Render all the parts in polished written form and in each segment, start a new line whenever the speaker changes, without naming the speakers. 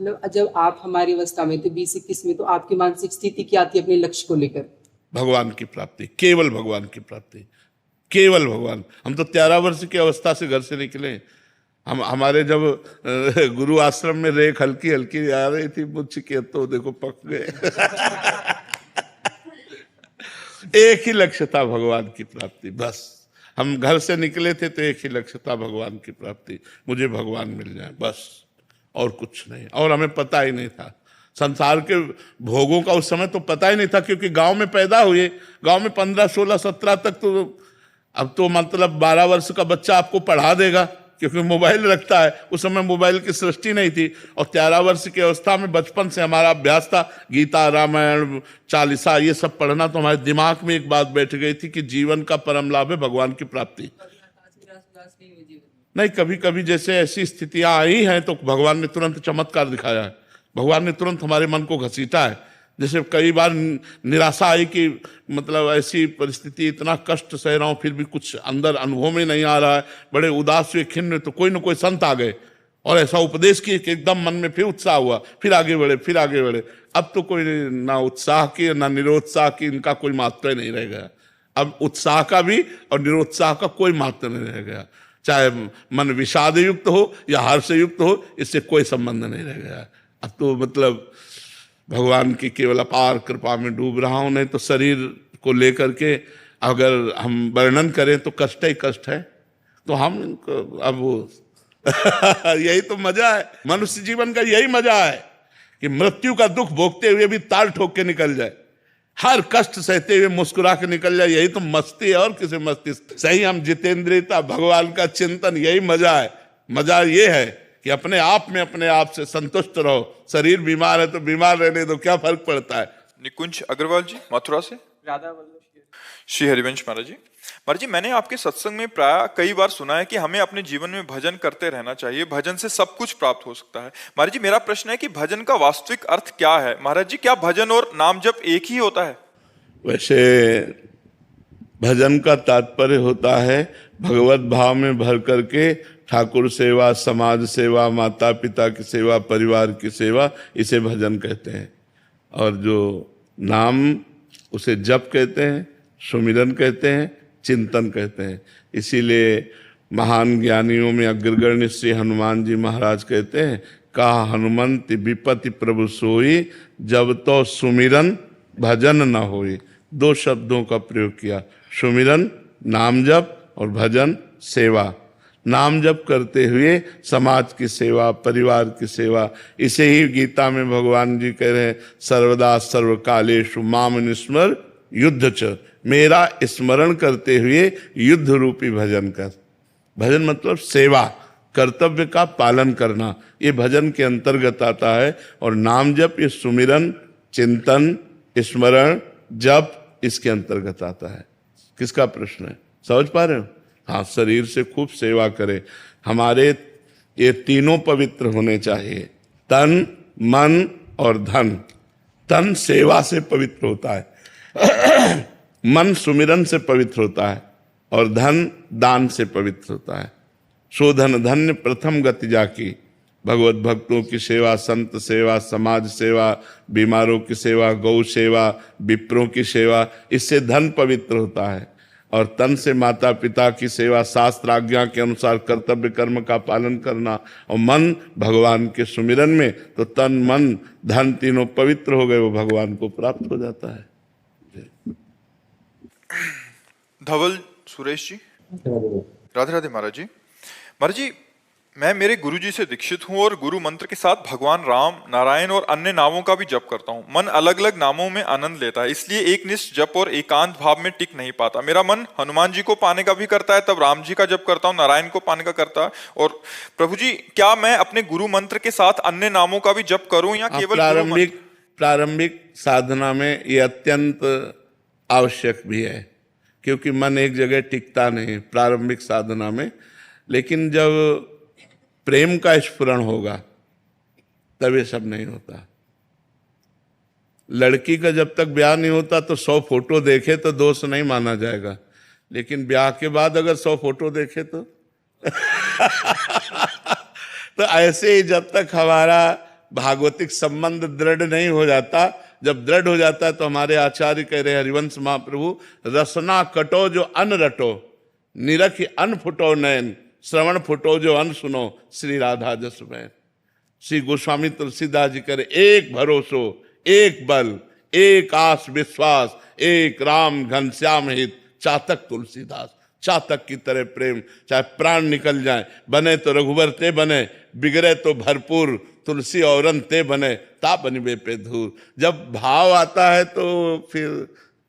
मतलब जब आप हमारी अवस्था में थे 20-21 में, तो आपकी मानसिक स्थिति क्या थी अपने लक्ष्य को लेकर?
भगवान की प्राप्ति, केवल भगवान की प्राप्ति, केवल भगवान। हम तो 13 वर्ष की अवस्था से घर से निकले। हम हमारे जब गुरु आश्रम में रेख हल्की हल्की आ रही थी मुझ के, तो देखो पक गए। एक ही लक्ष्य था भगवान की प्राप्ति, बस। हम घर से निकले थे तो एक ही लक्ष्य था भगवान की प्राप्ति, मुझे भगवान मिल जाए, बस, और कुछ नहीं। और हमें पता ही नहीं था संसार के भोगों का, उस समय तो पता ही नहीं था, क्योंकि गांव में पैदा हुए। गांव में 15, 16, 17 तक तो, अब तो मतलब 12 वर्ष का बच्चा आपको पढ़ा देगा, क्योंकि मोबाइल रखता है। उस समय मोबाइल की सृष्टि नहीं थी। और 13 वर्ष की अवस्था में बचपन से हमारा अभ्यास था गीता, रामायण, चालीसा, ये सब पढ़ना। तो हमारे दिमाग में एक बात बैठ गई थी कि जीवन का परम लाभ है भगवान की प्राप्ति। नहीं, कभी कभी जैसे ऐसी स्थितियां आई हैं तो भगवान ने तुरंत चमत्कार दिखाया है। भगवान ने तुरंत हमारे मन को घसीटा है। जैसे कई बार निराशा आई कि मतलब ऐसी परिस्थिति, इतना कष्ट सह रहा हूं, फिर भी कुछ अंदर अनुभव में नहीं आ रहा है, बड़े उदास हुए, खिन्न, तो कोई न कोई संत आ गए और ऐसा उपदेश किए कि एकदम मन में फिर उत्साह हुआ, फिर आगे बढ़े, फिर आगे बढ़े। अब तो कोई ना उत्साह की ना निरुत्साह की, इनका कोई महत्व नहीं रह गया। अब उत्साह का भी और निरुत्साह का कोई महत्व नहीं रह गया। चाहे मन विषाद युक्त हो या हर्ष युक्त हो, इससे कोई संबंध नहीं रह गया। अब तो मतलब भगवान की केवल अपार कृपा में डूब रहा हूं। नहीं तो शरीर को लेकर के अगर हम वर्णन करें तो कष्ट ही कष्ट है। तो हम अब वो यही तो मजा है, मनुष्य जीवन का यही मजा है कि मृत्यु का दुख भोगते हुए भी ताल ठोक के निकल जाए, हर कष्ट सहते हुए मुस्कुरा के निकल जाए। यही तो मस्ती है, और किसी मस्ती सही हम जितेंद्रियता, भगवान का चिंतन, यही मजा है। मजा ये है कि अपने आप से संतुष्ट रहो। शरीर बीमार है तो बीमार रहने दो, क्या फर्क पड़ता है।
निकुंज अग्रवाल जी, मथुरा से।
राधा वल्लभ
श्री हरिवंश महाराज जी। महाराज जी, मैंने आपके सत्संग में प्राय कई बार सुना है कि हमें अपने जीवन में भजन करते रहना चाहिए, भजन से सब कुछ प्राप्त हो सकता है। महाराज जी, मेरा प्रश्न है कि भजन का वास्तविक अर्थ क्या है? महाराज जी, क्या भजन और नाम जप एक ही होता है?
वैसे भजन का तात्पर्य होता है भगवत भाव में भर करके ठाकुर सेवा, समाज सेवा, माता पिता की सेवा, परिवार की सेवा, इसे भजन कहते हैं। और जो नाम, उसे जप कहते हैं, सुमिरन कहते हैं, चिंतन कहते हैं। इसीलिए महान ज्ञानियों में अग्रगण्य श्री हनुमान जी महाराज कहते हैं, कहा हनुमंत विपति प्रभु सोई, जब तो सुमिरन भजन न होई। 2 शब्दों का प्रयोग किया, सुमिरन नाम जप और भजन सेवा। नाम जप करते हुए समाज की सेवा, परिवार की सेवा। इसे ही गीता में भगवान जी कह रहे हैं, सर्वदा सर्वकालेषु माम निस्मर युद्ध च। मेरा स्मरण करते हुए युद्ध रूपी भजन कर। भजन मतलब सेवा, कर्तव्य का पालन करना, ये भजन के अंतर्गत आता है। और नाम जप, ये सुमिरन, चिंतन, स्मरण, जप, इसके अंतर्गत आता है। किसका प्रश्न है, समझ पा रहे हो? हाँ, शरीर से खूब सेवा करें। हमारे ये तीनों पवित्र होने चाहिए, तन, मन और धन। तन सेवा से पवित्र होता है, मन सुमिरन से पवित्र होता है, और धन दान से पवित्र होता है। शोधन धन्य प्रथम गति जाकी। भगवत भक्तों की सेवा, संत सेवा, समाज सेवा, बीमारों की सेवा, गौ सेवा, विप्रों की सेवा, इससे धन पवित्र होता है। और तन से माता पिता की सेवा, शास्त्र आज्ञा के अनुसार कर्तव्य कर्म का पालन करना। और मन भगवान के सुमिरन में, तो तन मन धन तीनों पवित्र हो गए, वो भगवान को प्राप्त हो जाता है।
धवल सुरेश जी। राधे राधे महाराज जी। महाराज जी, मैं मेरे गुरुजी से दीक्षित हूँ और गुरु मंत्र के साथ भगवान राम, नारायण और अन्य नामों का भी जप करता हूँ। मन अलग अलग नामों में आनंद लेता है, इसलिए एक निष्ठ जप और एकांत भाव में टिक नहीं पाता। मेरा मन हनुमान जी को पाने का भी करता है, तब राम जी का जप करता हूँ, नारायण को पाने का करता है। और प्रभु जी, क्या मैं अपने गुरु मंत्र के साथ अन्य नामों का भी जप करूँ या केवल
प्रारंभिक साधना में ये अत्यंत आवश्यक भी है, क्योंकि मन एक जगह टिकता नहीं प्रारंभिक साधना में। लेकिन जब प्रेम का स्फुरण होगा तब ये सब नहीं होता। लड़की का जब तक ब्याह नहीं होता तो 100 फोटो देखे तो दोष नहीं माना जाएगा, लेकिन ब्याह के बाद अगर 100 फोटो देखे तो तो ऐसे ही जब तक हमारा भागवतिक संबंध दृढ़ नहीं हो जाता। जब दृढ़ हो जाता है तो हमारे आचार्य कह रहे हरिवंश महाप्रभु, रसना कटो जो अन रटो, निरख अन फुटो नयन, श्रवण फुटो जो अन सुनो, श्री राधा जस में। श्री गोस्वामी तुलसीदास जी करे, एक भरोसो एक बल, एक आस विश्वास, एक राम घनश्याम हित, चातक तुलसीदास। चातक की तरह प्रेम, चाहे प्राण निकल जाए, बने तो रघुवर ते बने, बिगड़े तो भरपूर, तुलसी औरन ते बने, ता बनिबे पे धूर। जब भाव आता है तो फिर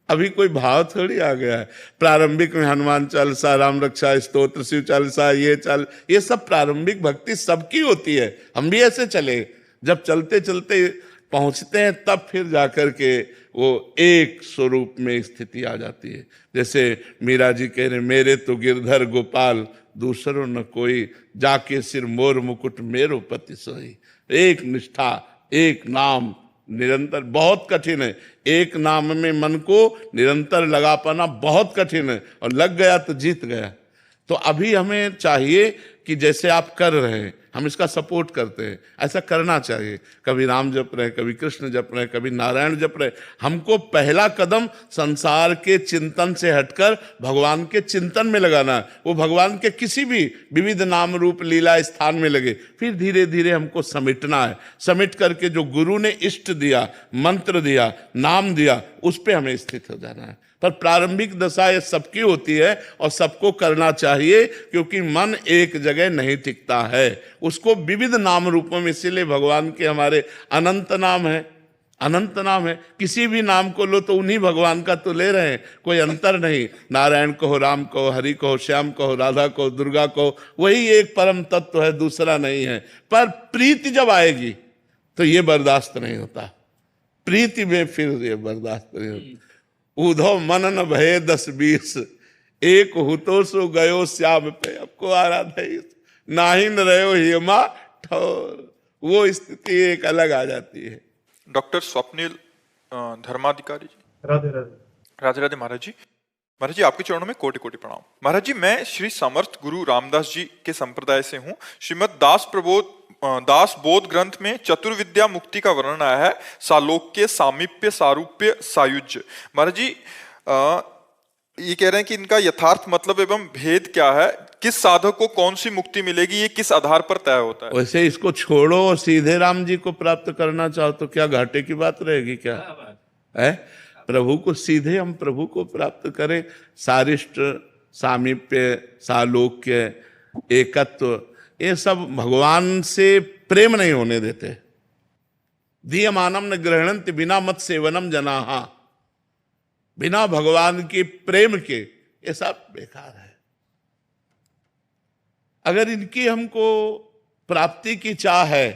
अभी कोई भाव थोड़ी आ गया है। प्रारंभिक में हनुमान चालीसा, राम रक्षा स्तोत्र, शिव चालीसा, ये सब प्रारंभिक भक्ति सबकी होती है। हम भी ऐसे चले, जब चलते चलते पहुंचते हैं तब फिर जाकर के वो एक स्वरूप में स्थिति आ जाती है। जैसे मीरा जी कह रहे, मेरे तो गिरधर गोपाल दूसरों न कोई, जाके सिर मोर मुकुट मेरो पति सोई। एक निष्ठा, एक नाम निरंतर, बहुत कठिन है। एक नाम में मन को निरंतर लगा पाना बहुत कठिन है, और लग गया तो जीत गया। तो अभी हमें चाहिए कि जैसे आप कर रहे हैं, हम इसका सपोर्ट करते हैं, ऐसा करना चाहिए। कभी राम जप रहे, कभी कृष्ण जप रहे, कभी नारायण जप रहे। हमको पहला कदम संसार के चिंतन से हटकर भगवान के चिंतन में लगाना है। वो भगवान के किसी भी विविध नाम रूप लीला स्थान में लगे, फिर धीरे धीरे हमको समेटना है। समेट करके जो गुरु ने इष्ट दिया, मंत्र दिया, नाम दिया, उस पर हमें स्थित हो जाना है। पर प्रारंभिक दशा ये सबकी होती है और सबको करना चाहिए, क्योंकि मन एक जगह नहीं टिकता है, उसको विविध नाम रूपों में। इसीलिए भगवान के हमारे अनंत नाम है, अनंत नाम है। किसी भी नाम को लो तो उन्हीं भगवान का तो ले रहे हैं, कोई अंतर नहीं। नारायण कहो, राम कहो, हरि कहो, श्याम कहो, राधा कहो, दुर्गा कहो, वही एक परम तत्व है, दूसरा नहीं है। पर प्रीति जब आएगी तो ये बर्दाश्त नहीं होता, प्रीति में फिर ये बर्दाश्त नहीं होता। उधो मन न भये 10-20, एक हुतो सो गयो श्याम पे। आपको आराध है, नाही न रहो हेमा ठोर, वो स्थिति एक अलग आ जाती है।
डॉक्टर स्वप्निल धर्माधिकारी जी,
राधे राधे।
राधे राधे महाराज जी। महाराज जी, आपके चरणों में कोटि कोटि प्रणाम। महाराज जी, मैं श्री समर्थ गुरु रामदास जी के संप्रदाय से हूँ। श्रीमद दास बोध ग्रंथ में चतुर्विद्या मुक्ति का वर्णन आया है, सालोक्य, सामीप्य, सारूप्य, सायुज्य। महाराज जी, ये कह रहे हैं कि इनका यथार्थ मतलब एवं भेद क्या है, किस साधक को कौन सी मुक्ति मिलेगी, ये किस आधार पर तय होता है?
वैसे इसको छोड़ो और सीधे राम जी को प्राप्त करना चाहो तो क्या घाटे की बात रहेगी? क्या है? प्रभु को सीधे हम प्रभु को प्राप्त करें। सारिष्ट, सामीप्य, सालोक्य, एकत्व, ये सब भगवान से प्रेम नहीं होने देते। दीयमानम न गृह्णन्ति बिना मत सेवनम जनाहा। बिना भगवान के प्रेम के ये सब बेकार है। अगर इनकी हमको प्राप्ति की चाह है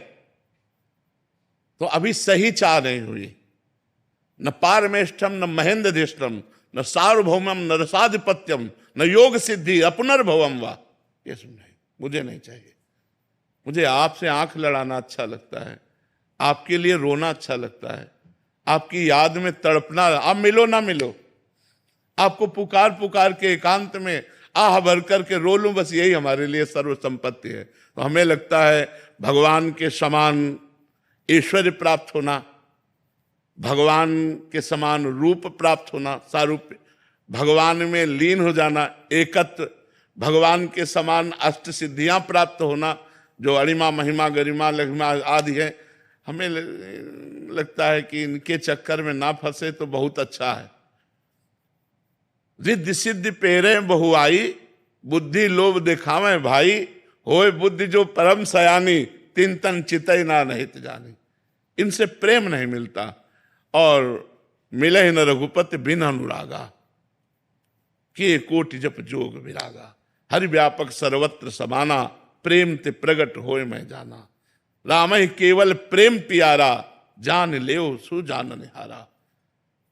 तो अभी सही चाह नहीं हुई। न पारमेष्ठम, न महेंद्रधिष्ठम, न सार्वभौमम, न रसाधिपत्यम, न योग सिद्धि, अपनर्भवम वा। ये सब नहीं, मुझे नहीं चाहिए। मुझे आपसे आंख लड़ाना अच्छा लगता है, आपके लिए रोना अच्छा लगता है, आपकी याद में तड़पना। आप मिलो ना मिलो, आपको पुकार पुकार के एकांत में आह भर करके रो लूं, बस यही हमारे लिए सर्व संपत्ति है। तो हमें लगता है भगवान के समान ऐश्वर्य प्राप्त होना, भगवान के समान रूप प्राप्त होना, सारूप्य, भगवान में लीन हो जाना, एकत्व, भगवान के समान अष्ट सिद्धियां प्राप्त होना, जो अणिमा, महिमा, गरिमा, लघिमा आदि है। हमें लगता है कि इनके चक्कर में ना फंसे तो बहुत अच्छा है। रिद्धि सिद्धि पेरे बहुआई, बुद्धि लोभ दिखावे भाई, होए बुद्धि जो परम सयानी, तिन तन चितई ना नहीं जानी। इनसे प्रेम नहीं मिलता। और मिले न रघुपति बिन अनुरागा, के कोटि जप जोग विरागा। हरि व्यापक सर्वत्र समाना, प्रेम ते प्रगट होए मैं जाना। राम ही केवल प्रेम प्यारा, जान लेओ सु जान निहारा।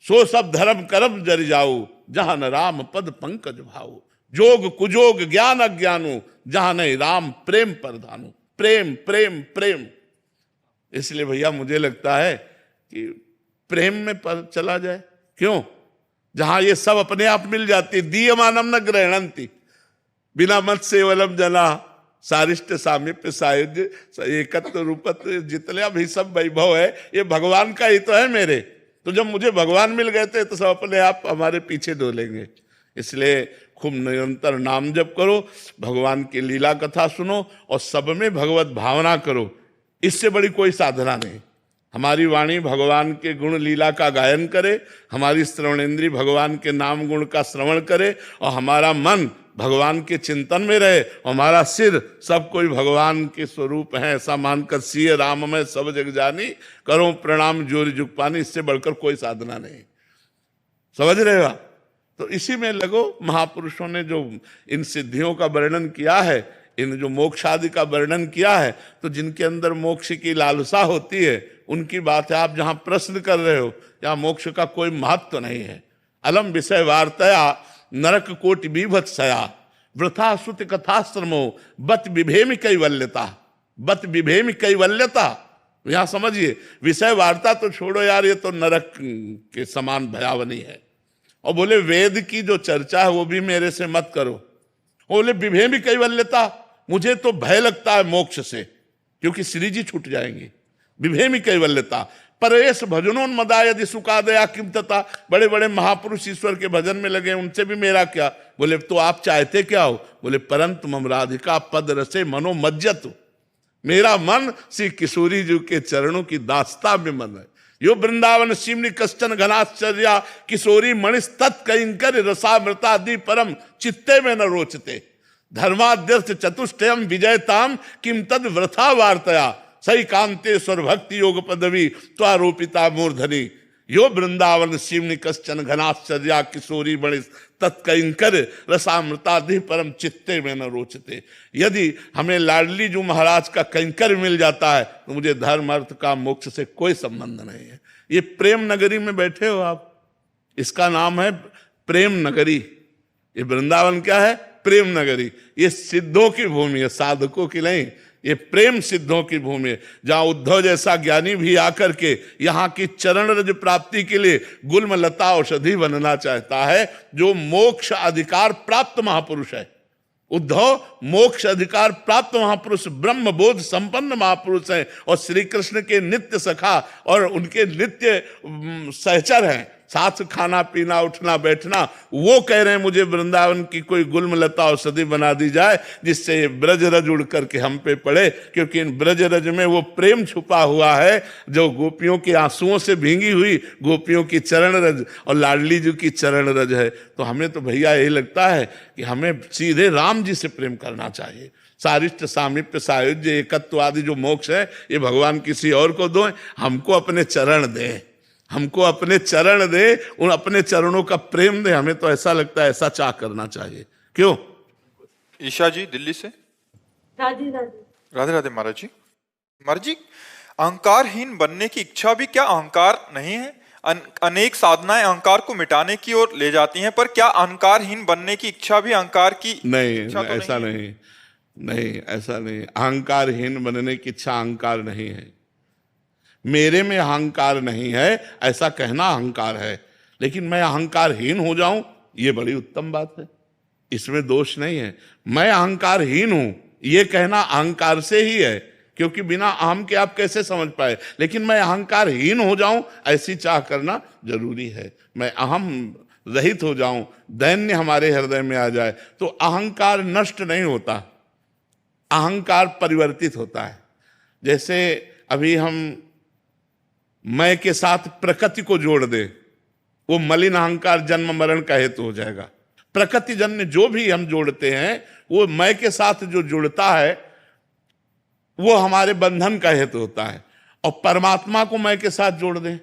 सो सब धर्म कर्म जरि जाऊ, जहां न राम पद पंकज भाऊ। जोग कुजोग ज्ञान अज्ञानु, जहां नहीं राम प्रेम परधानु। प्रेम प्रेम प्रेम। इसलिए भैया मुझे लगता है कि प्रेम में चला जाए। क्यों? जहां ये सब अपने आप मिल जाती। दीयमानम न गृह्णन्ति बिना मत सेवनम जना। सारिष्ट सामीप्य सायुज्य एकत्व रूपत्व जितने अभी सब वैभव है, ये भगवान का ही तो है मेरे। तो जब मुझे भगवान मिल गए थे तो सब अपने आप हमारे पीछे डोलेंगे। इसलिए खूब निरंतर नाम जप करो, भगवान की लीला कथा सुनो और सब में भगवत भावना करो। इससे बड़ी कोई साधना नहीं। हमारी वाणी भगवान के गुण लीला का गायन करे, हमारी श्रवणेंद्री भगवान के नाम गुण का श्रवण करे और हमारा मन भगवान के चिंतन में रहे, हमारा सिर सब कोई भगवान के स्वरूप है ऐसा मानकर सिय राम में सब जग जानी, करो प्रणाम जोरी जुग पानी। इससे बढ़कर कोई साधना नहीं। समझ रहे हो? तो इसी में लगो। महापुरुषों ने जो इन सिद्धियों का वर्णन किया है, इन जो मोक्ष आदि का वर्णन किया है, तो जिनके अंदर मोक्ष की लालसा होती है उनकी बात है। आप जहां प्रश्न कर रहे हो यहाँ मोक्ष का कोई महत्व तो नहीं है। अलम विषय वार्तया नरक कोटि बीभत्सया वृथा सुत कथाश्रमो बत विभेमि कैवल्यता। बत विभेमि कैवल्यता, यहां समझिए, विषय वार्ता तो छोड़ो यार, ये तो नरक के समान भयावनी है। और बोले वेद की जो चर्चा है वो भी मेरे से मत करो। बोले विभेमि कैवल्यता, मुझे तो भय लगता है मोक्ष से, क्योंकि श्री जी छूट जाएंगे। विभेमि कैवल्यता परेश भजनोन्मदा यदि सुखादया किम तथा। बड़े बड़े महापुरुष ईश्वर के भजन में लगे, उनसे भी मेरा क्या। बोले तो आप चाहते क्या हो? बोले परंतु मम राधिका पद रसे मनो मज्जत। मेरा मन श्री किशोरी जी के चरणों की दास्ता में मन है। यो वृंदावन शिवनी कश्चन घनाश्चर्या किशोरी मणिस तत्कंकर रसामृतादि परम चित्ते में न रोचते। धर्माद्यर्थ चतुष्टयम विजयताम किम तद वृथा वार्तया सही कांतेश्वर भक्ति योग पदवी त्वारोपिता मूर्धनि। यो वृंदावन शिवनी कश्चन घनाश्चर्या किशोरी मणि तत्कंकर रसामृताधि परम चित्ते में न रोचते। यदि हमें लाडली जी महाराज का कंकर मिल जाता है तो मुझे धर्म अर्थ का मोक्ष से कोई संबंध नहीं है। ये प्रेम नगरी में बैठे हो आप, इसका नाम है प्रेम नगरी। ये वृंदावन क्या है? प्रेम नगरी। ये सिद्धों की भूमि है, साधकों की नहीं। ये प्रेम सिद्धों की भूमि है, जहां उद्धव जैसा ज्ञानी भी आकर के यहाँ की चरण रज प्राप्ति के लिए गुल्म लता औषधि बनना चाहता है। जो मोक्ष अधिकार प्राप्त महापुरुष है, उद्धव मोक्ष अधिकार प्राप्त महापुरुष, ब्रह्म बोध संपन्न महापुरुष है और श्री कृष्ण के नित्य सखा और उनके नित्य सहचर हैं। साथ खाना पीना उठना बैठना। वो कह रहे हैं मुझे वृंदावन की कोई गुल्म लता औषधि बना दी जाए जिससे ये ब्रज रज उड़ करके हम पे पड़े, क्योंकि इन ब्रज रज में वो प्रेम छुपा हुआ है जो गोपियों के आंसुओं से भींगी हुई गोपियों की चरण रज और लाडली जी की चरण रज है। तो हमें तो भैया यही लगता है कि हमें सीधे राम जी से प्रेम करना चाहिए। सारिष्ट सामीप्य सायुज्य एकत्व आदि जो मोक्ष है ये भगवान किसी और को दो, हमको अपने चरण दें, हमको अपने चरण दे, उन अपने चरणों का प्रेम दे। हमें तो ऐसा लगता है ऐसा चाह करना चाहिए। क्यों?
ईशा जी दिल्ली से।
राधे राधे।
राधे राधे महाराज जी। महाराज जी, अहंकारहीन बनने की इच्छा भी क्या अहंकार नहीं है? अनेक साधनाएं अहंकार को मिटाने की ओर ले जाती हैं, पर क्या अहंकारहीन बनने की इच्छा भी अहंकार की
नहीं?
इच्छा तो
ऐसा नहीं, नहीं ऐसा नहीं। अहंकारहीन बनने की इच्छा अहंकार नहीं है। मेरे में अहंकार नहीं है ऐसा कहना अहंकार है, लेकिन मैं अहंकारहीन हो जाऊं ये बड़ी उत्तम बात है, इसमें दोष नहीं है। मैं अहंकारहीन हूं ये कहना अहंकार से ही है, क्योंकि बिना अहम के आप कैसे समझ पाए। लेकिन मैं अहंकारहीन हो जाऊं ऐसी चाह करना जरूरी है। मैं अहम रहित हो जाऊं, दैन्य हमारे हृदय में आ जाए, तो अहंकार नष्ट नहीं होता, अहंकार परिवर्तित होता है। जैसे अभी हम मैं के साथ प्रकृति को जोड़ दे, वो मलिन अहंकार जन्म मरण का हेतु हो जाएगा। प्रकृति जन्य जो भी हम जोड़ते हैं वो मैं के साथ जो जुड़ता है वो हमारे बंधन का हेतु होता है। और परमात्मा को मैं के साथ जोड़ दें,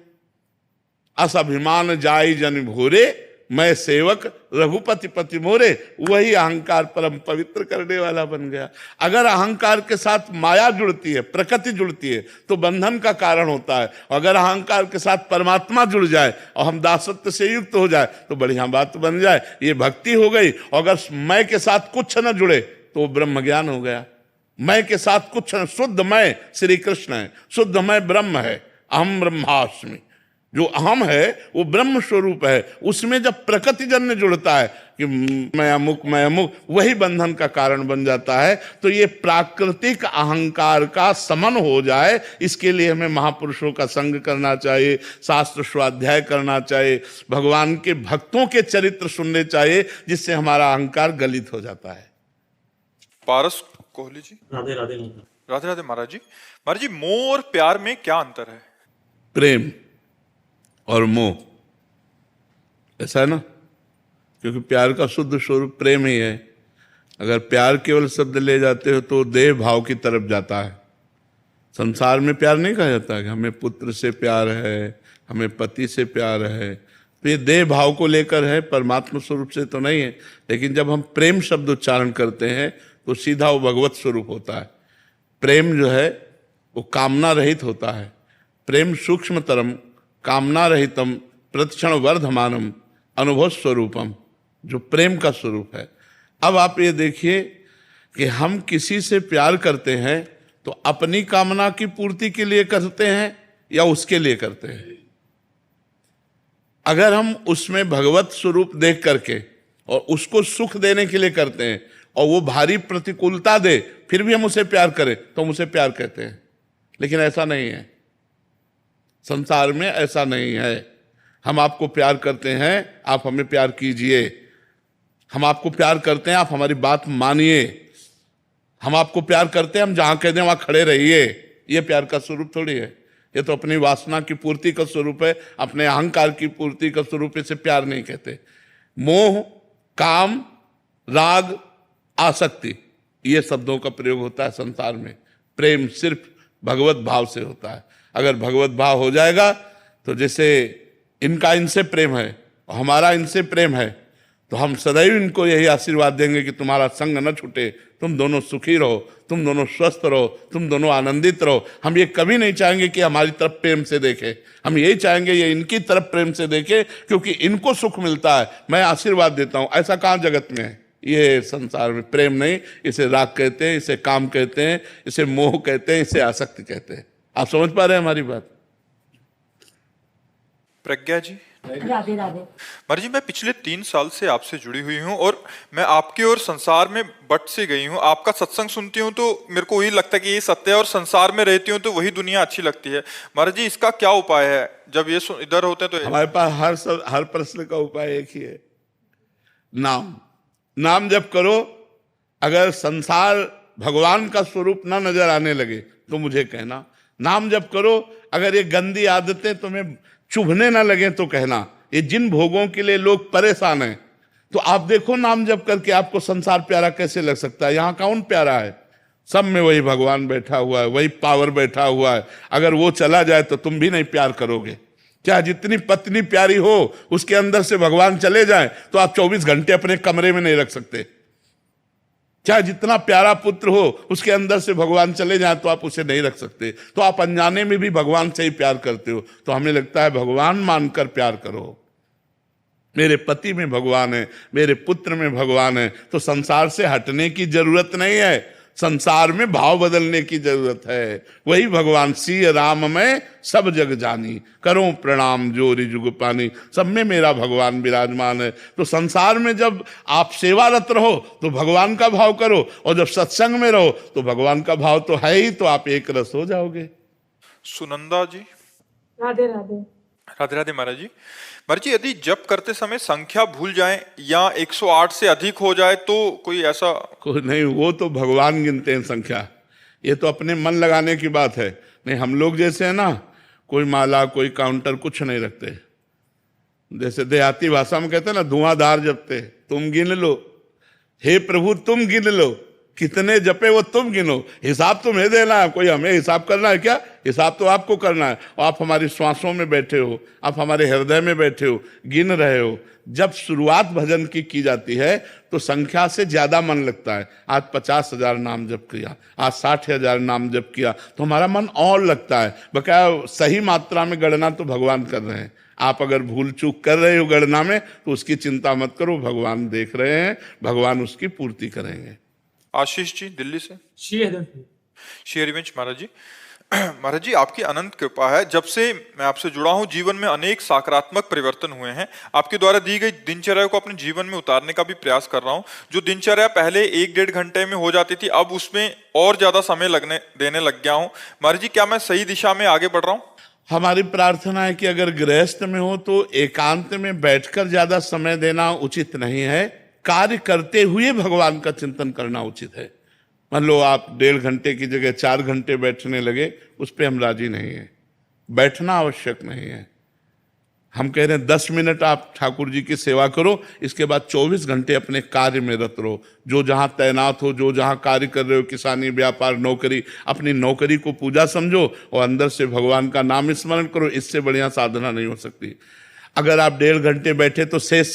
अस अभिमान जाई जन भोरे मैं सेवक रघुपति पति मोरे, वही अहंकार परम पवित्र करने वाला बन गया। अगर अहंकार के साथ माया जुड़ती है, प्रकृति जुड़ती है तो बंधन का कारण होता है। अगर अहंकार के साथ परमात्मा जुड़ जाए और हम दासत्व से युक्त हो जाए तो बढ़िया बात बन जाए, ये भक्ति हो गई। अगर मैं के साथ कुछ न जुड़े तो वो ब्रह्म ज्ञान हो गया। मैं के साथ कुछ न, शुद्ध मैं श्री कृष्ण है, शुद्ध मैं ब्रह्म है, अहम ब्रह्मास्मि। जो अहम है वो ब्रह्म स्वरूप है। उसमें जब प्रकृतिजन्य जुड़ता है कि मैं अमुक, वही बंधन का कारण बन जाता है। तो ये प्राकृतिक अहंकार का समन हो जाए, इसके लिए हमें महापुरुषों का संग करना चाहिए, शास्त्र स्वाध्याय करना चाहिए, भगवान के भक्तों के चरित्र सुनने चाहिए, जिससे हमारा अहंकार गलित हो जाता है।
पारस कोहली जी।
राधे राधे महाराज।
राधे राधे महाराज जी। महाराज जी, मोह और प्यार में क्या अंतर है?
प्रेम और मोह, ऐसा है ना, क्योंकि प्यार का शुद्ध स्वरूप प्रेम ही है। अगर प्यार केवल शब्द ले जाते हो तो देह भाव की तरफ जाता है। संसार में प्यार नहीं कहा जाता कि हमें पुत्र से प्यार है, हमें पति से प्यार है, तो ये देह भाव को लेकर है, परमात्मा स्वरूप से तो नहीं है। लेकिन जब हम प्रेम शब्द उच्चारण करते हैं तो सीधा वो भगवत स्वरूप होता है। प्रेम जो है वो कामना रहित होता है। प्रेम सूक्ष्मतरम कामना रहितम प्रतिक्षण वर्धमानम अनुभव स्वरूपम, जो प्रेम का स्वरूप है। अब आप ये देखिए कि हम किसी से प्यार करते हैं तो अपनी कामना की पूर्ति के लिए करते हैं या उसके लिए करते हैं। अगर हम उसमें भगवत स्वरूप देख करके और उसको सुख देने के लिए करते हैं और वो भारी प्रतिकूलता दे फिर भी हम उसे प्यार करें तो हम उसे प्यार कहते हैं। लेकिन ऐसा नहीं है, संसार में ऐसा नहीं है। हम आपको प्यार करते हैं, आप हमें प्यार कीजिए। हम आपको प्यार करते हैं, आप हमारी बात मानिए। हम आपको प्यार करते हैं, हम जहां कह दें वहां खड़े रहिए। ये प्यार का स्वरूप थोड़ी है, ये तो अपनी वासना की पूर्ति का स्वरूप है, अपने अहंकार की पूर्ति का स्वरूप। इसे प्यार नहीं कहते। मोह, काम, राग, आसक्ति, ये शब्दों का प्रयोग होता है संसार में। प्रेम सिर्फ भगवत भाव से होता है। अगर भगवत भाव हो जाएगा तो जैसे इनका इनसे प्रेम है और हमारा इनसे प्रेम है, तो हम सदैव इनको यही आशीर्वाद देंगे कि तुम्हारा संग न छूटे, तुम दोनों सुखी रहो, तुम दोनों स्वस्थ रहो, तुम दोनों आनंदित रहो। हम ये कभी नहीं चाहेंगे कि हमारी तरफ प्रेम से देखे, हम यही चाहेंगे ये इनकी तरफ प्रेम से देखे, क्योंकि इनको सुख मिलता है, मैं आशीर्वाद देता हूं। ऐसा कहाँ जगत में है? ये संसार में प्रेम नहीं, इसे राग कहते हैं, इसे काम कहते हैं, इसे मोह कहते हैं, इसे आसक्ति कहते हैं। आप समझ पा रहे हैं हमारी बात?
प्रज्ञा जी।
राधे राधे।
महाराज जी, मैं पिछले 3 साल से आपसे जुड़ी हुई हूँ और मैं आपके और संसार में बट से गई हूँ। आपका सत्संग सुनती हूँ तो मेरे को वही लगता है कि ये सत्य है, और संसार में रहती हूँ तो वही दुनिया अच्छी लगती है। महाराज जी, इसका क्या उपाय है? जब ये इधर होते हैं तो
हमारे पास हर प्रश्न का उपाय एक ही है, नाम जप करो। अगर संसार भगवान का स्वरूप ना नजर आने लगे तो मुझे कहना, नाम जप करो। अगर ये गंदी आदतें तुम्हें चुभने ना लगे तो कहना। ये जिन भोगों के लिए लोग परेशान हैं, तो आप देखो नाम जप करके आपको संसार प्यारा कैसे लग सकता है। यहां कौन प्यारा है? सब में वही भगवान बैठा हुआ है, वही पावर बैठा हुआ है। अगर वो चला जाए तो तुम भी नहीं प्यार करोगे। चाहे जितनी पत्नी प्यारी हो, उसके अंदर से भगवान चले जाए तो आप 24 घंटे अपने कमरे में नहीं रख सकते। चाहे जितना प्यारा पुत्र हो, उसके अंदर से भगवान चले जाए तो आप उसे नहीं रख सकते। तो आप अनजाने में भी भगवान से ही प्यार करते हो। तो हमें लगता है भगवान मानकर प्यार करो। मेरे पति में भगवान है, मेरे पुत्र में भगवान है, तो संसार से हटने की जरूरत नहीं है, संसार में भाव बदलने की जरूरत है। वही भगवान सिय राम में सब जग जानी, करो प्रणाम जोरी जुग पानी। सब में मेरा भगवान विराजमान है। तो संसार में जब आप सेवारत रहो तो भगवान का भाव करो, और जब सत्संग में रहो तो भगवान का भाव तो है ही, तो आप एक रस हो जाओगे।
सुनंदा जी।
राधे राधे।
राधे राधे महाराज जी। महाराज जी, यदि जप करते समय संख्या भूल जाए या 108 से अधिक हो जाए तो कोई ऐसा?
कोई नहीं, वो तो भगवान गिनते हैं संख्या। ये तो अपने मन लगाने की बात है। नहीं, हम लोग जैसे है ना, कोई माला, कोई काउंटर, कुछ नहीं रखते। जैसे देहाती भाषा में कहते हैं ना, धुआंधार जपते। तुम गिन लो, हे प्रभु तुम गिन लो, कितने जपे वो तुम गिनो। हिसाब तुम्हें देना है, कोई हमें हिसाब करना है क्या? हिसाब तो आपको करना है। और आप हमारी श्वासों में बैठे हो, आप हमारे हृदय में बैठे हो, गिन रहे हो। जब शुरुआत भजन की जाती है तो संख्या से ज्यादा मन लगता है। आज 50,000 नाम जप किया, आज 60,000 नाम जप किया, तो हमारा मन और लगता है। बकाया सही मात्रा में गणना तो भगवान कर रहे हैं। आप अगर भूल चूक कर रहे हो गणना में तो उसकी चिंता मत करो, भगवान देख रहे हैं, भगवान उसकी पूर्ति करेंगे।
आशीष जी दिल्ली से।
श्री हरिवंश।
श्री हरिवंश महाराज जी, महाराज जी, आपकी अनंत कृपा है। जब से मैं आपसे जुड़ा हूं, जीवन में अनेक सकारात्मक परिवर्तन हुए हैं। आपके द्वारा दी गई दिनचर्या को अपने जीवन में उतारने का भी प्रयास कर रहा हूं। जो दिनचर्या पहले 1-1.5 घंटे में हो जाती थी, अब उसमें और ज्यादा समय लगने देने लग गया हूं। महाराज जी, क्या मैं सही दिशा में आगे बढ़ रहा हूं?
हमारी प्रार्थना है कि अगर गृहस्थ में हो तो एकांत में बैठकर ज्यादा समय देना उचित नहीं है, कार्य करते हुए भगवान का चिंतन करना उचित है। मान लो आप 1.5 घंटे की जगह 4 घंटे बैठने लगे, उस पर हम राजी नहीं है। बैठना आवश्यक नहीं है। हम कह रहे हैं 10 मिनट आप ठाकुर जी की सेवा करो, इसके बाद 24 घंटे अपने कार्य में रत रहो। जो जहां तैनात हो, जो जहां कार्य कर रहे हो, किसानी, व्यापार, नौकरी, अपनी नौकरी को पूजा समझो और अंदर से भगवान का नाम स्मरण करो। इससे बढ़िया साधना नहीं हो सकती। अगर आप 1.5 घंटे बैठे तो शेष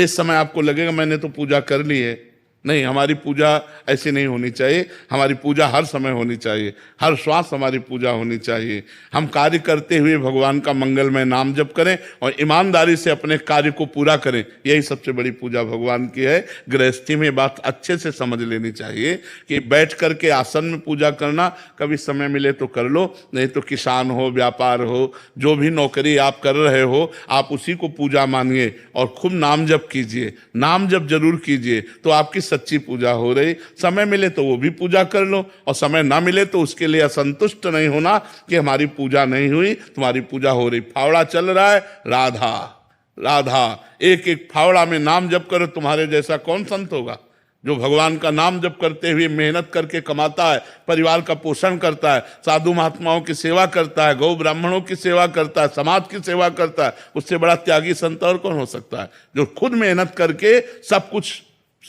समय आपको लगेगा मैंने तो पूजा कर ली है। नहीं, हमारी पूजा ऐसी नहीं होनी चाहिए। हमारी पूजा हर समय होनी चाहिए, हर श्वास हमारी पूजा होनी चाहिए। हम कार्य करते हुए भगवान का मंगलमय नाम जप करें और ईमानदारी से अपने कार्य को पूरा करें। यही सबसे बड़ी पूजा भगवान की है। गृहस्थी में बात अच्छे से समझ लेनी चाहिए कि बैठ करके आसन में पूजा करना, कभी समय मिले तो कर लो, नहीं तो किसान हो, व्यापार हो, जो भी नौकरी आप कर रहे हो, आप उसी को पूजा मानिए और खूब नाम जप कीजिए। नाम जप जरूर कीजिए तो आपकी सच्ची पूजा हो रही। समय मिले तो वो भी पूजा कर लो और समय ना मिले तो उसके लिए असंतुष्ट नहीं होना कि हमारी पूजा नहीं हुई, तुम्हारी पूजा हो रही। फावड़ा चल रहा है, राधा राधा, एक एक फावड़ा में नाम जप करो। तुम्हारे जैसा कौन संत होगा जो भगवान का नाम जप करते हुए मेहनत करके कमाता है, परिवार का पोषण करता है, साधु महात्माओं की सेवा करता है, गौ ब्राह्मणों की सेवा करता है, समाज की सेवा करता है। उससे बड़ा त्यागी संत और कौन हो सकता है, जो खुद मेहनत करके सब कुछ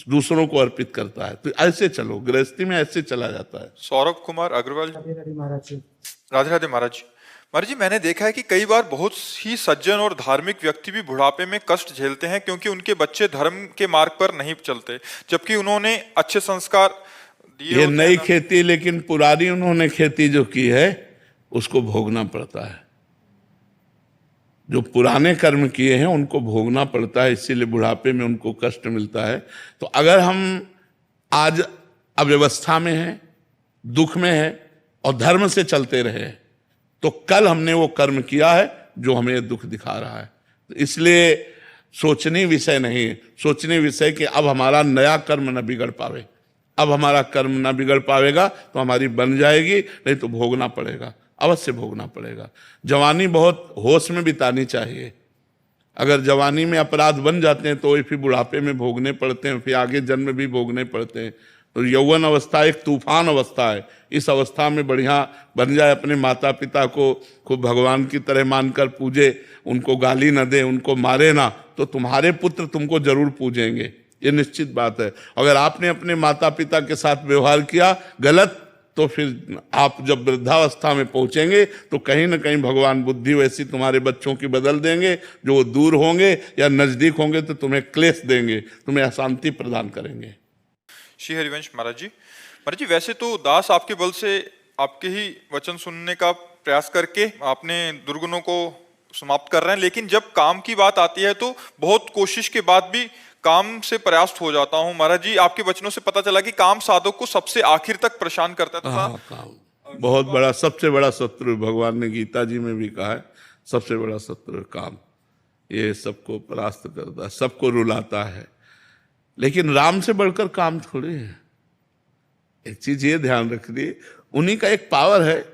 दूसरों को अर्पित करता है। तो ऐसे चलो, गृहस्थी में ऐसे चला जाता है।
सौरभ कुमार अग्रवाल।
राधे राधे महाराज जी।
राधे राधे महाराज जी। महाराज जी, मैंने देखा है कि कई बार बहुत ही सज्जन और धार्मिक व्यक्ति भी बुढ़ापे में कष्ट झेलते हैं क्योंकि उनके बच्चे धर्म के मार्ग पर नहीं चलते, जबकि उन्होंने अच्छे संस्कार दिए।
ये नई खेती, लेकिन पुरानी उन्होंने खेती जो की है उसको भोगना पड़ता है। जो पुराने कर्म किए हैं उनको भोगना पड़ता है, इसीलिए बुढ़ापे में उनको कष्ट मिलता है। तो अगर हम आज अव्यवस्था में हैं, दुख में है और धर्म से चलते रहे तो कल हमने वो कर्म किया है जो हमें दुख दिखा रहा है। तो इसलिए सोचने विषय नहीं है, सोचने विषय कि अब हमारा नया कर्म न बिगड़ पावे। अब हमारा कर्म न बिगड़ पावेगा तो हमारी बन जाएगी, नहीं तो भोगना पड़ेगा, अवश्य भोगना पड़ेगा। जवानी बहुत होश में बितानी चाहिए। अगर जवानी में अपराध बन जाते हैं तो फिर बुढ़ापे में भोगने पड़ते हैं, फिर आगे जन्म भी भोगने पड़ते हैं। तो यौवन अवस्था एक तूफान अवस्था है। इस अवस्था में बढ़िया बन जाए, अपने माता पिता को खूब भगवान की तरह मानकर पूजे, उनको गाली न दे, उनको मारे ना, तो तुम्हारे पुत्र तुमको जरूर पूजेंगे, ये निश्चित बात है। अगर आपने अपने माता पिता के साथ व्यवहार किया गलत, तो फिर आप जब वृद्धावस्था में पहुंचेंगे तो कहीं ना कहीं भगवान बुद्धि वैसी तुम्हारे बच्चों की बदल देंगे, जो वो दूर होंगे या नजदीक होंगे तो तुम्हें क्लेश देंगे, तुम्हें अशांति प्रदान करेंगे।
श्री हरिवंश महाराज जी। महाराज जी, वैसे तो दास आपके बल से आपके ही वचन सुनने का प्रयास करके आपने दुर्गुणों को समाप्त कर रहे हैं, लेकिन जब काम की बात आती है तो बहुत कोशिश के बाद भी काम से प्रयास्त हो जाता हूँ। महाराज जी, आपके वचनों से पता चला कि काम साधक को सबसे आखिर तक परेशान करता था।
काम बहुत बड़ा, सबसे बड़ा शत्रु, भगवान ने गीता जी में भी कहा है, सबसे बड़ा शत्रु काम। ये सबको परास्त करता है, सबको रुलाता है। लेकिन राम से बढ़कर काम थोड़ी है। एक चीज ये ध्यान रखिए, उन्हीं का एक पावर है,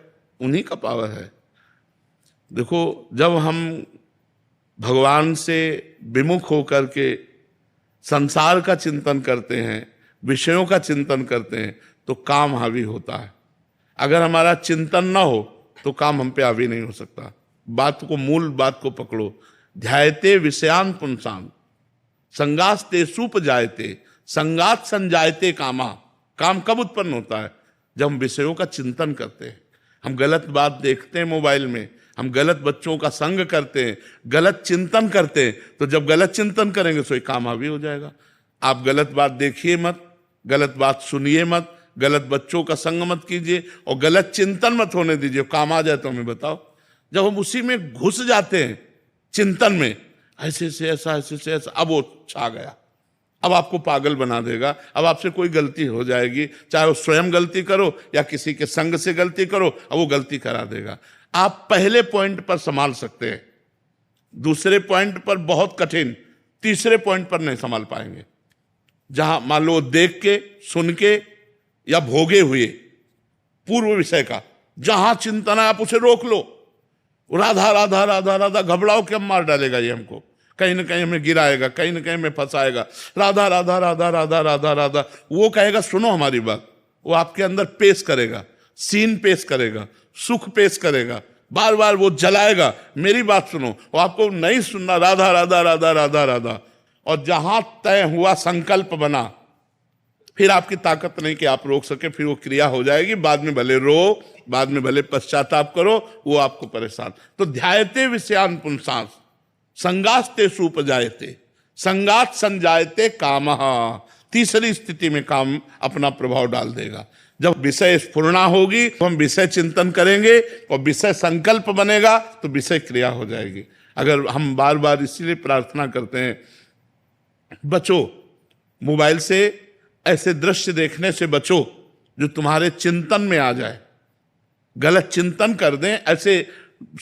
उन्हीं का पावर है। देखो, जब हम भगवान से विमुख होकर के संसार का चिंतन करते हैं, विषयों का चिंतन करते हैं, तो काम हावी होता है। अगर हमारा चिंतन ना हो तो काम हम पे हावी नहीं हो सकता। बात को, मूल बात को पकड़ो। ध्यायते विषयान पुंसान संगास्ते सुप जायते संगात संजायते कामा। काम कब उत्पन्न होता है? जब हम विषयों का चिंतन करते हैं। हम गलत बात देखते हैं मोबाइल में, हम गलत बच्चों का संग करते हैं, गलत चिंतन करते हैं, तो जब गलत चिंतन करेंगे तो ये काम हावी हो जाएगा। आप गलत बात देखिए मत, गलत बात सुनिए मत, गलत बच्चों का संग मत कीजिए और गलत चिंतन मत होने दीजिए। काम आ जाए तो हमें बताओ। जब हम उसी में घुस जाते हैं चिंतन में, ऐसे से ऐसा, ऐसे से ऐसा, अब वो छा गया, अब आपको पागल बना देगा। अब आपसे कोई गलती हो जाएगी, चाहे वो स्वयं गलती करो या किसी के संग से गलती करो, अब वो गलती करा देगा। आप पहले पॉइंट पर संभाल सकते हैं, दूसरे पॉइंट पर बहुत कठिन, तीसरे पॉइंट पर नहीं संभाल पाएंगे। जहां मान लो देख के, सुन के या भोगे हुए पूर्व विषय का जहां चिंतन है, आप उसे रोक लो। राधा राधा राधा राधा घबराओ कि हम मार डालेगा ये हमको, कहीं ना कहीं हमें गिराएगा, कहीं ना कहीं हमें फंसाएगा। राधा राधा राधा राधा राधा राधा, वो कहेगा सुनो हमारी बात, वो आपके अंदर पेश करेगा, सीन पेश करेगा, सुख पेश करेगा, बार बार वो जलाएगा, मेरी बात सुनो। वो आपको नहीं सुनना, राधा राधा राधा राधा राधा। और जहां तय हुआ, संकल्प बना, फिर आपकी ताकत नहीं कि आप रोक सके, फिर वो क्रिया हो जाएगी। बाद में भले रो, बाद में भले पश्चाताप करो, वो आपको परेशान। तो ध्यायते विषयान पुंसांस संगास्ते सुपजायते संगात संजायते कामः। तीसरी स्थिति में काम अपना प्रभाव डाल देगा। जब विषय स्फुरणा होगी तो हम विषय चिंतन करेंगे, और विषय संकल्प बनेगा तो विषय क्रिया हो जाएगी। अगर हम बार बार इसीलिए प्रार्थना करते हैं, बचो मोबाइल से, ऐसे दृश्य देखने से बचो जो तुम्हारे चिंतन में आ जाए, गलत चिंतन कर दें। ऐसे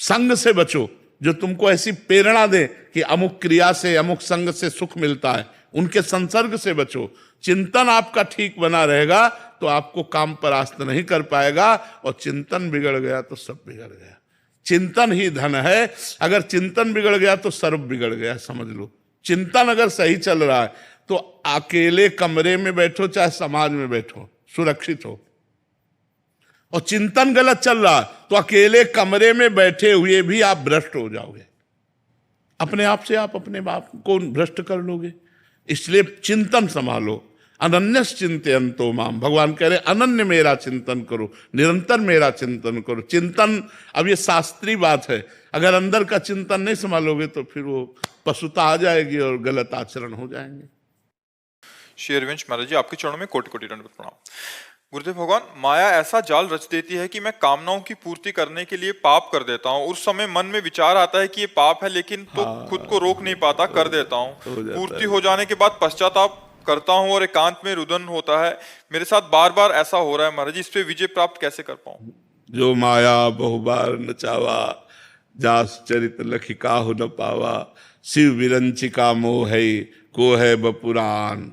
संग से बचो जो तुमको ऐसी प्रेरणा दे कि अमुक क्रिया से, अमुक संग से सुख मिलता है, उनके संसर्ग से बचो। चिंतन आपका ठीक बना रहेगा तो आपको काम परास्त नहीं कर पाएगा, और चिंतन बिगड़ गया तो सब बिगड़ गया। चिंतन ही धन है, अगर चिंतन बिगड़ गया तो सर्व बिगड़ गया, समझ लो। चिंतन अगर सही चल रहा है तो अकेले कमरे में बैठो चाहे समाज में बैठो, सुरक्षित हो। और चिंतन गलत चल रहा है तो अकेले कमरे में बैठे हुए भी आप भ्रष्ट हो जाओगे, अपने आप से आप अपने बाप को भ्रष्ट कर लोगे। इसलिए चिंतन संभालो। अनन्यस चिंतयन्तो माम, भगवान कह रहे अनन्य मेरा चिंतन करो, निरंतर मेरा चिंतन करो। चिंतन, अब ये शास्त्रीय बात है, अगर अंदर का चिंतन नहीं संभालोगे तो फिर वो पशुता आ जाएगी और गलत आचरण हो जाएंगे।
श्री हरिवंश महाराज जी, आपके चरणों में कोटि कोटि दंडवत प्रणाम। गुरुदेव भगवान, माया ऐसा जाल रच देती है कि मैं कामनाओं की पूर्ति करने के लिए पाप कर देता हूँ। उस समय मन में विचार आता है कि ये पाप है, लेकिन तो खुद को रोक नहीं पाता, कर देता हूँ। पूर्ति हो जाने के बाद पश्चाताप करता हूँ और एकांत में रुदन होता है। मेरे साथ बार बार ऐसा हो रहा है महाराज जी, इस पे विजय प्राप्त कैसे कर पाऊं?
जो माया बहुबार नचावा, जास चरित लखिकाहु न पावा, शिव विरंचिका मोह है को है बपुराण।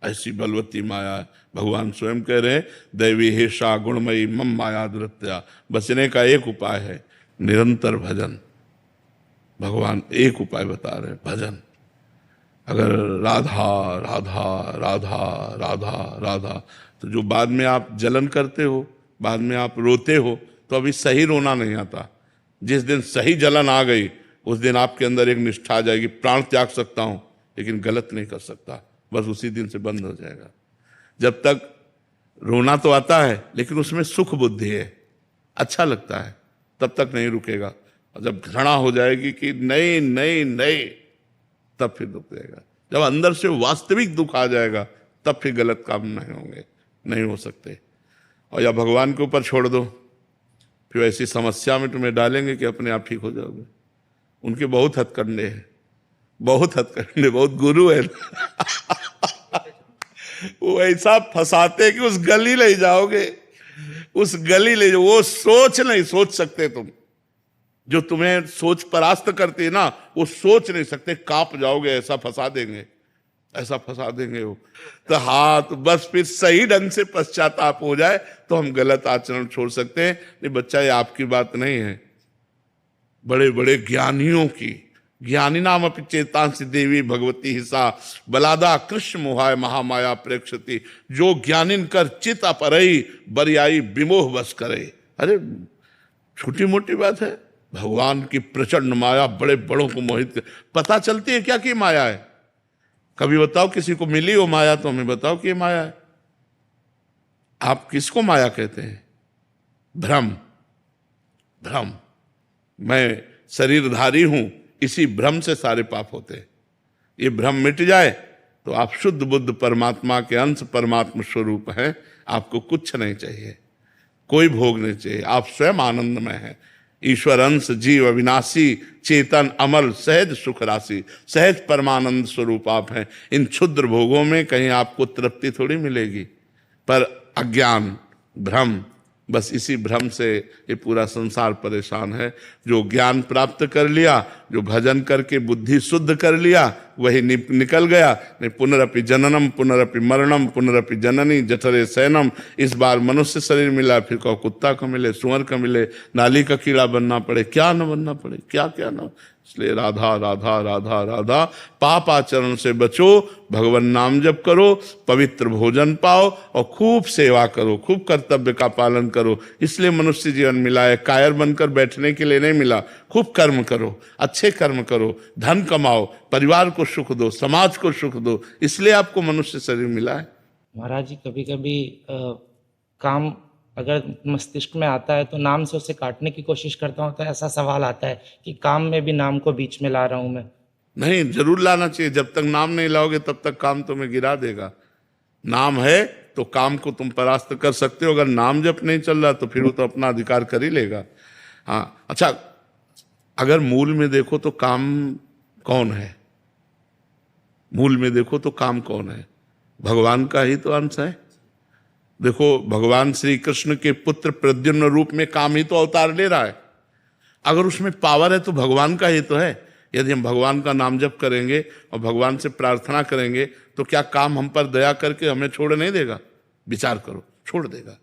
ऐसी बलवती माया है। भगवान स्वयं कह रहे हैं, दैवी हेषा गुणमयी मम माया दुरत्या। बचने का एक उपाय है, निरंतर भजन। भगवान एक उपाय बता रहे हैं, भजन। अगर राधा राधा राधा राधा राधा, तो जो बाद में आप जलन करते हो, बाद में आप रोते हो, तो अभी सही रोना नहीं आता। जिस दिन सही जलन आ गई, उस दिन आपके अंदर एक निष्ठा आ जाएगी, प्राण त्याग सकता हूं लेकिन गलत नहीं कर सकता, बस उसी दिन से बंद हो जाएगा। जब तक रोना तो आता है लेकिन उसमें सुख बुद्धि है, अच्छा लगता है, तब तक नहीं रुकेगा। और जब घृणा हो जाएगी कि नहीं नहीं नहीं, तब फिर दुख देगा। जब अंदर से वास्तविक दुख आ जाएगा, तब फिर गलत काम नहीं होंगे, नहीं हो सकते। और या भगवान के ऊपर छोड़ दो, फिर ऐसी समस्या में तुम्हें डालेंगे कि अपने आप ठीक हो जाओगे। उनके बहुत हथकंडे हैं, बहुत हथकंडे, बहुत गुरु है। वो ऐसा फंसाते कि उस गली ले जाओगे, उस गली ले जाओ। वो सोच नहीं सोच सकते तुम, जो तुम्हें सोच परास्त करती है ना, वो सोच नहीं सकते, कांप जाओगे, ऐसा फंसा देंगे, ऐसा फंसा देंगे वो। तो हाँ, तो बस फिर सही ढंग से पश्चाताप हो जाए तो हम गलत आचरण छोड़ सकते हैं। नहीं बच्चा, ये आपकी बात नहीं है, बड़े बड़े ज्ञानियों की। ज्ञानी नाम अपि चेतांसी देवी भगवती हिसा बलादा कृष्ण मोहाय महामाया प्रेक्षति। जो ज्ञानिन कर चित अपरई बरियाई विमोह बस करे। अरे छोटी मोटी बात है, भगवान की प्रचंड माया बड़े बड़ों को मोहित कर। पता चलती है क्या कि माया है? कभी बताओ किसी को मिली हो माया, तो हमें बताओ कि ये माया है। आप किसको माया कहते हैं? भ्रम। भ्रम, मैं शरीरधारी हूं, इसी भ्रम से सारे पाप होते हैं। ये भ्रम मिट जाए तो आप शुद्ध बुद्ध परमात्मा के अंश परमात्मा स्वरूप हैं। आपको कुछ नहीं चाहिए, कोई भोग नहीं चाहिए, आप स्वयं आनंदमय हैं। ईश्वर अंश जीव अविनाशी चेतन अमल सहज सुख राशि, सहज परमानंद स्वरूप आप हैं। इन क्षुद्र भोगों में कहीं आपको तृप्ति थोड़ी मिलेगी, पर अज्ञान भ्रम, बस इसी भ्रम से ये पूरा संसार परेशान है। जो ज्ञान प्राप्त कर लिया, जो भजन करके बुद्धि शुद्ध कर लिया, वही निकल गया। नहीं पुनरपि जननम पुनरपि मरणम पुनरपि जननी जठरे शयनम। इस बार मनुष्य शरीर मिला, फिर कहो कुत्ता का मिले, सुअर का मिले, नाली का कीड़ा बनना पड़े, क्या न बनना पड़े, क्या क्या न। इसलिए राधा राधा राधा राधा, पाप आचरण से बचो, भगवान नाम जप करो, पवित्र भोजन पाओ और खूब सेवा करो, खूब कर्तव्य का पालन करो। इसलिए मनुष्य जीवन मिला है, कायर बनकर बैठने के लिए नहीं मिला। खूब कर्म करो, अच्छे कर्म करो, धन कमाओ, परिवार को सुख दो, समाज को सुख दो, इसलिए आपको मनुष्य शरीर मिला है।
महाराज जी कभी कभी काम अगर मस्तिष्क में आता है तो नाम से उसे काटने की कोशिश करता हूँ, तो ऐसा सवाल आता है कि काम में भी नाम को बीच में ला रहा हूँ मैं।
नहीं, जरूर लाना चाहिए। जब तक नाम नहीं लाओगे तब तक काम तुम्हें गिरा देगा। नाम है तो काम को तुम परास्त कर सकते हो। अगर नाम जब नहीं चल रहा तो फिर वो तो अपना अधिकार कर ही लेगा। हाँ, अच्छा, अगर मूल में देखो तो काम कौन है? मूल में देखो तो काम कौन है? भगवान का ही तो अंश है। देखो, भगवान श्री कृष्ण के पुत्र प्रद्युम्न रूप में काम ही तो अवतार ले रहा है। अगर उसमें पावर है तो भगवान का ही तो है। यदि हम भगवान का नाम जप करेंगे और भगवान से प्रार्थना करेंगे तो क्या काम हम पर दया करके हमें छोड़ नहीं देगा? विचार करो, छोड़ देगा।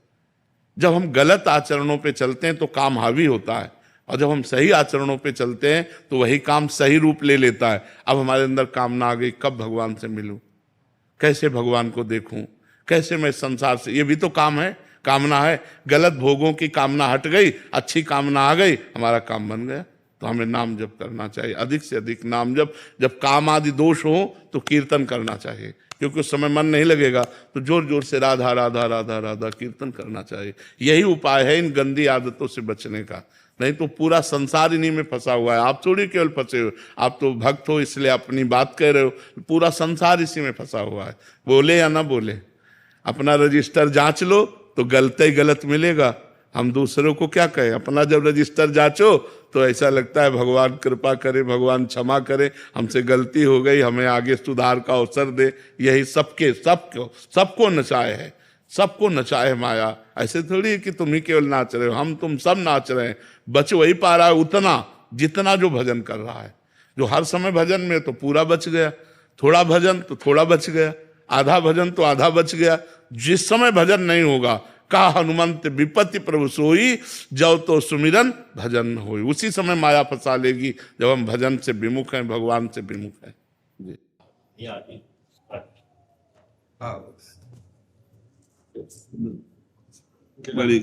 जब हम गलत आचरणों पे चलते हैं तो काम हावी होता है, और जब हम सही आचरणों पे चलते हैं तो वही काम सही रूप ले लेता है। अब हमारे अंदर कामना आ गई, कब भगवान से मिलूं, कैसे भगवान को देखूं, कैसे मैं संसार से, ये भी तो काम है, कामना है। गलत भोगों की कामना हट गई, अच्छी कामना आ गई, हमारा काम बन गया। तो हमें नाम जप करना चाहिए, अधिक से अधिक नाम जप। जब काम आदि दोष हो तो कीर्तन करना चाहिए, क्योंकि उस समय मन नहीं लगेगा तो जोर जोर से राधा राधा राधा राधा कीर्तन करना चाहिए। यही उपाय है इन गंदी आदतों से बचने का। नहीं तो पूरा संसार इन्हीं में फंसा हुआ है। आप थोड़ी केवल फंसे हो, आप तो भक्त हो इसलिए अपनी बात कह रहे हो, पूरा संसार इसी में फंसा हुआ है। बोले या ना बोले, अपना रजिस्टर जांच लो तो गलत ही गलत मिलेगा। हम दूसरों को क्या कहें? अपना जब रजिस्टर जांचो तो ऐसा लगता है भगवान कृपा करे, भगवान क्षमा करे, हमसे गलती हो गई, हमें आगे सुधार का अवसर दे। यही सबको नचाए है, सबको नचाए माया। ऐसे थोड़ी है कि तुम ही केवल नाच रहे हो, हम तुम सब नाच रहे हैं। बच वही पा रहा है उतना जितना जो भजन कर रहा है। जो हर समय भजन में तो पूरा बच गया, थोड़ा भजन तो थोड़ा बच गया, आधा भजन तो आधा बच गया। जिस समय भजन नहीं होगा, का हनुमंत विपत्ति प्रभु सोई, जब तो सुमिरन भजन होई। उसी समय माया फंसा लेगी जब हम भजन से विमुख हैं, भगवान से विमुख हैं। बड़ी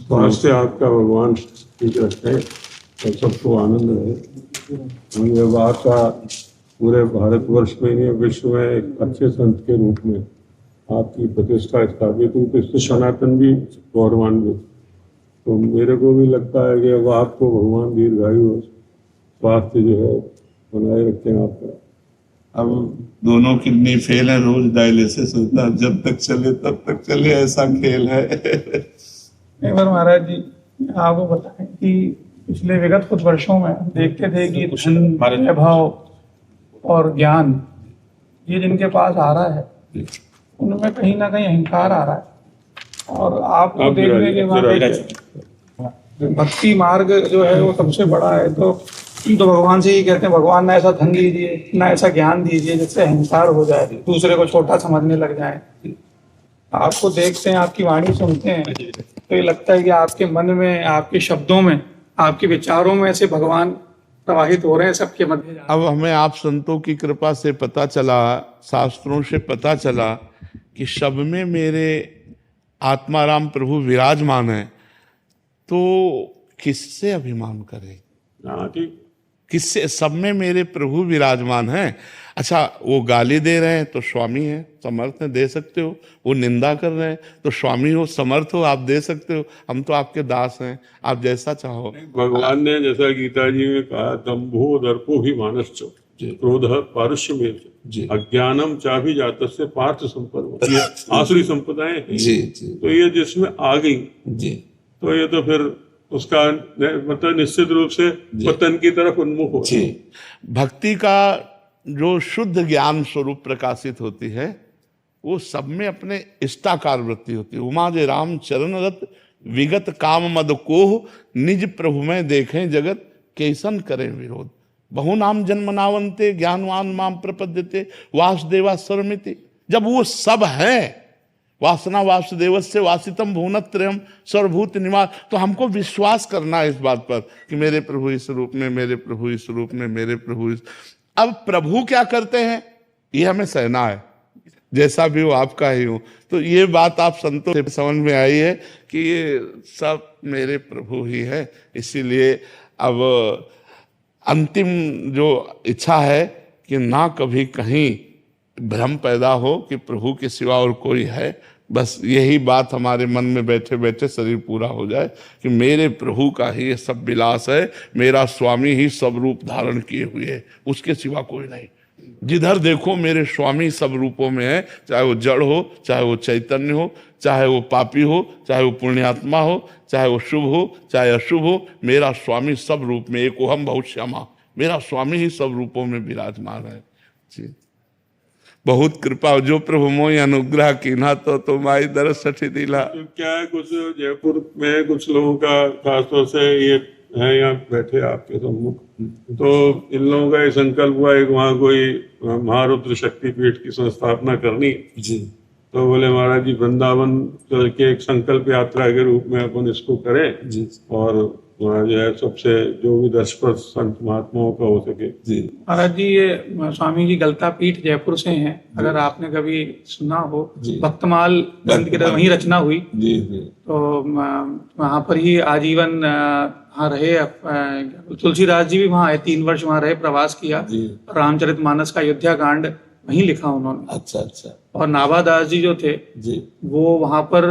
स्वास्थ्य आपका भगवान ठीक रखे और सबको आनंद रहे। हम ये बात का पूरे भारतवर्ष में नहीं, विश्व में एक अच्छे संत के रूप में आपकी प्रतिष्ठा स्थापित हुई, तो इससे सनातन भी गौरवान्वित। तो मेरे को भी लगता है कि अब आपको भगवान दीर्घायु और स्वास्थ्य जो है बनाए रखें आपका।
अब दोनों किडनी फेल है, रोज डायलिसिस होता है, जब तक चले तब तक चले, ऐसा खेल है।
एक बार महाराज जी आपको बताएं कि पिछले विगत कुछ वर्षों में देखते थे कि धन, वैभव और ज्ञान ये जिनके पास आ रहा है उनमें कहीं ना कहीं अहंकार आ रहा है। और आपको देखने के बाद भक्ति मार्ग जो है वो सबसे बड़ा है। तो भगवान से ही कहते हैं भगवान ना ऐसा धन दीजिए, ना ऐसा ज्ञान दीजिए जिससे अहंकार हो जाए, दूसरे को छोटा समझने लग जाए। आपको देखते हैं, आपकी वाणी सुनते हैं तो ये लगता है कि आपके मन में, आपके शब्दों में, आपके विचारों में ऐसे भगवान प्रवाहित हो रहे हैं सबके मध्य।
अब हमें आप संतों की कृपा से पता चला, शास्त्रों से पता चला कि सब में मेरे आत्माराम प्रभु विराजमान है, तो किससे अभिमान करें?
हाँ ठीक।
किससे? सब में मेरे प्रभु विराजमान हैं। अच्छा, वो गाली दे रहे हैं तो स्वामी है, समर्थ है, दे सकते हो। वो निंदा कर रहे हैं तो स्वामी हो, समर्थ हो, आप दे सकते हो। हम तो आपके दास हैं, आप जैसा चाहो।
भगवान ने जैसा गीता जी में कहा, दंभो दर्पो ही मानश्च क्रोध पारुष्य में अज्ञानम चाभी जातस्य पार्थ संपद, ये आसुरी संपदाएं हैं। तो ये जिसमें आ गई तो ये तो फिर उसका मतलब निश्चित रूप से पतन की तरफ उन्मुख हो।
भक्ति का जो शुद्ध ज्ञान स्वरूप प्रकाशित होती है वो सब में अपने इष्टाकार वृत्ति होती है। उमा जे राम चरण रत विगत काम मद कोह निज प्रभु में देखें जगत कैसन करें विरोध। बहु नाम जन्मनावंते ज्ञानवान माम प्रपद्यते वासुदेवा सर्वमिति। जब वो सब है, वासना वासुदेवस्य वासितम भुवनत्रयम सर्वभूत निवास, तो हमको विश्वास करना है इस बात पर कि मेरे प्रभु इस रूप में, मेरे प्रभु इस रूप में, मेरे प्रभु इस। अब प्रभु क्या करते हैं ये हमें सहना है, जैसा भी हो आपका ही हो। तो ये बात आप संतों से समझ में आई है कि ये सब मेरे प्रभु ही है। इसीलिए अब अंतिम जो इच्छा है कि ना कभी कहीं भ्रम पैदा हो कि प्रभु के सिवा और कोई है। बस यही बात हमारे मन में बैठे बैठे शरीर पूरा हो जाए कि मेरे प्रभु का ही ये सब विलास है, मेरा स्वामी ही सब रूप धारण किए हुए है, उसके सिवा कोई नहीं। जिधर देखो मेरे स्वामी सब रूपों में है, चाहे वो जड़ हो, चाहे वो चैतन्य हो, चाहे वो पापी हो, चाहे वो पुण्यात्मा हो, चाहे वो शुभ हो, चाहे अशुभ हो, मेरा स्वामी सब रूप में। एको हम बहुत श्यामा, मेरा स्वामी ही सब रूपों में विराजमान है जी। बहुत कृपा जो प्रभु मोहि अनुग्रह कीन्हा तो माई दरस सठी दिला।
तो क्या है, कुछ जयपुर में कुछ लोगों का खासतौर से ये है यहाँ बैठे आपके सम्मुख, तो इन लोगों का ये संकल्प हुआ है कि वहाँ कोई महारुद्र शक्तिपीठ की संस्थापना करनी जी। तो बोले महाराज जी वृंदावन के एक संकल्प यात्रा के रूप में अपन इसको करें जी, और वहाँ जो है सबसे जो भी 10% संत महात्माओं का हो सके जी।
महाराज जी ये स्वामी जी गलता पीठ जयपुर से हैं, अगर आपने कभी सुना हो, भक्तमाल ग्रंथ की वहीं रचना हुई जी। तो वहाँ पर ही आजीवन वहाँ रहे। तुलसीदास जी भी वहाँ आए, 3 वर्ष वहाँ रहे, प्रवास किया। रामचरितमानस का अयोध्या कांड वहीं लिखा उन्होंने। अच्छा। और नाभादास जी जो थे जी, वो वहां पर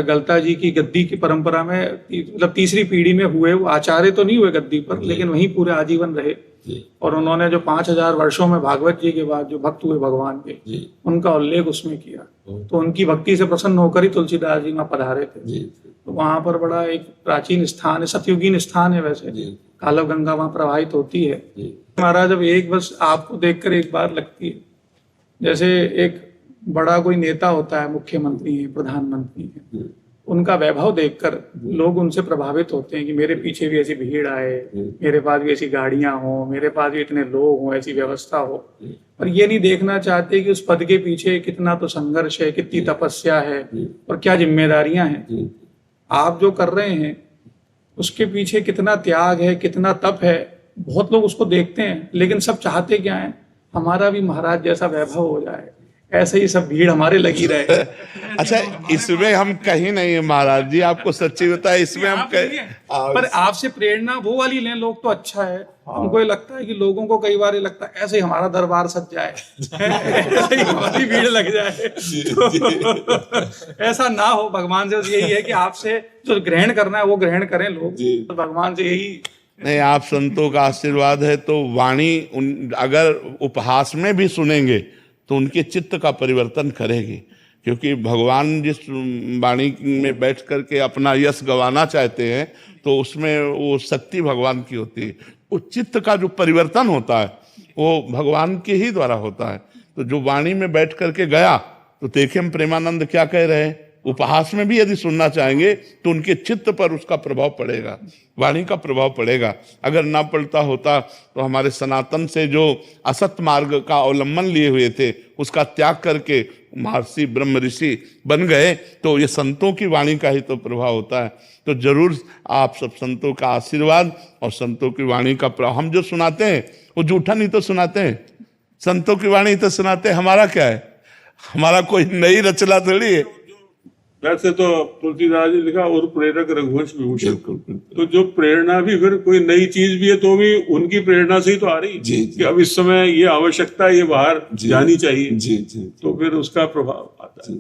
गलता जी की गद्दी की परंपरा में मतलब 3री पीढ़ी में हुए। वो आचार्य तो नहीं हुए गद्दी पर, लेकिन वहीं पूरे आजीवन रहे जी। और उन्होंने जो 5000 वर्षों में भागवत जी के बाद जो भक्त हुए भगवान के जी, उनका उल्लेख उसमें किया। तो उनकी भक्ति से प्रसन्न होकर ही तुलसीदास जी वहाँ पधारे थे जी। तो वहां पर बड़ा एक प्राचीन स्थान है, सतयुगीन स्थान है वैसे, कालव गंगा वहां प्रवाहित होती है। महाराज अब एक बस आपको देखकर एक बार लगती है, जैसे एक बड़ा कोई नेता होता है, मुख्यमंत्री है, प्रधानमंत्री है, उनका वैभव देखकर लोग उनसे प्रभावित होते हैं कि मेरे पीछे भी ऐसी भीड़ आए, मेरे पास भी ऐसी गाड़ियां हो, मेरे पास भी इतने लोग हों, ऐसी व्यवस्था हो। पर ये नहीं देखना चाहते कि उस पद के पीछे कितना तो संघर्ष है, कितनी तपस्या है और क्या जिम्मेदारियां हैं। आप जो कर रहे हैं उसके पीछे कितना त्याग है, कितना तप है, बहुत लोग उसको देखते हैं, लेकिन सब चाहते क्या है, हमारा भी महाराज जैसा वैभव हो जाए, ऐसे ही सब भीड़ हमारे लगी रहे।
अच्छा, इसमें हम कहीं नहीं है महाराज जी, आपको सच्ची बताए, इसमें हम कहीं,
पर आपसे प्रेरणा वो वाली लें लोग तो अच्छा है। हमको ये लगता है कि लोगों को कई बार ये लगता है ऐसे ही हमारा दरबार सज जाए, ऐसे ही हमारी भीड़ लग जाए। तो ऐसा ना हो, भगवान से यही है कि आपसे जो ग्रहण करना है वो ग्रहण करें लोग, तो भगवान से यही
नहीं। आप संतों का आशीर्वाद है तो वाणी अगर उपहास में भी सुनेंगे तो उनके चित्त का परिवर्तन करेगी, क्योंकि भगवान जिस वाणी में बैठ करके अपना यश गंवाना चाहते हैं तो उसमें वो शक्ति भगवान की होती है। वो चित्त का जो परिवर्तन होता है वो भगवान के ही द्वारा होता है। तो जो वाणी में बैठ करके गया, तो देखें हम प्रेमानंद क्या कह रहे हैं, उपहास में भी यदि सुनना चाहेंगे तो उनके चित्त पर उसका प्रभाव पड़ेगा, वाणी का प्रभाव पड़ेगा। अगर ना पड़ता होता तो हमारे सनातन से जो असत मार्ग का अवलंबन लिए हुए थे उसका त्याग करके महर्षि ब्रह्म ऋषि बन गए, तो ये संतों की वाणी का ही तो प्रभाव होता है। तो जरूर आप सब संतों का आशीर्वाद और संतों की वाणी का प्रभाव, हम जो सुनाते हैं वो झूठा नहीं तो सुनाते हैं, संतों की वाणी तो सुनाते हैं। हमारा क्या है, हमारा कोई नई रचना थोड़ी है।
वैसे तो तुलसीदास जी लिखा और प्रेरक रघुवंश विभूषण,
बिल्कुल बिल्कुल
तो जो प्रेरणा भी फिर कोई नई चीज भी है तो भी उनकी प्रेरणा से ही तो आ रही
जी, जी।
कि अब इस समय ये आवश्यकता ये बाहर
जी।
जानी चाहिए,
जी जी
तो फिर उसका प्रभाव आता है।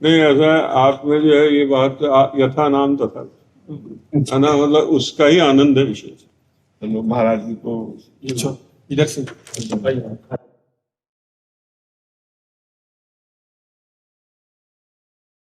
नहीं ऐसा है, आपने जो है ये बात यथा नाम तथा है ना, मतलब उसका ही आनंद है विशेष।
चलो महाराज जी को
इधर से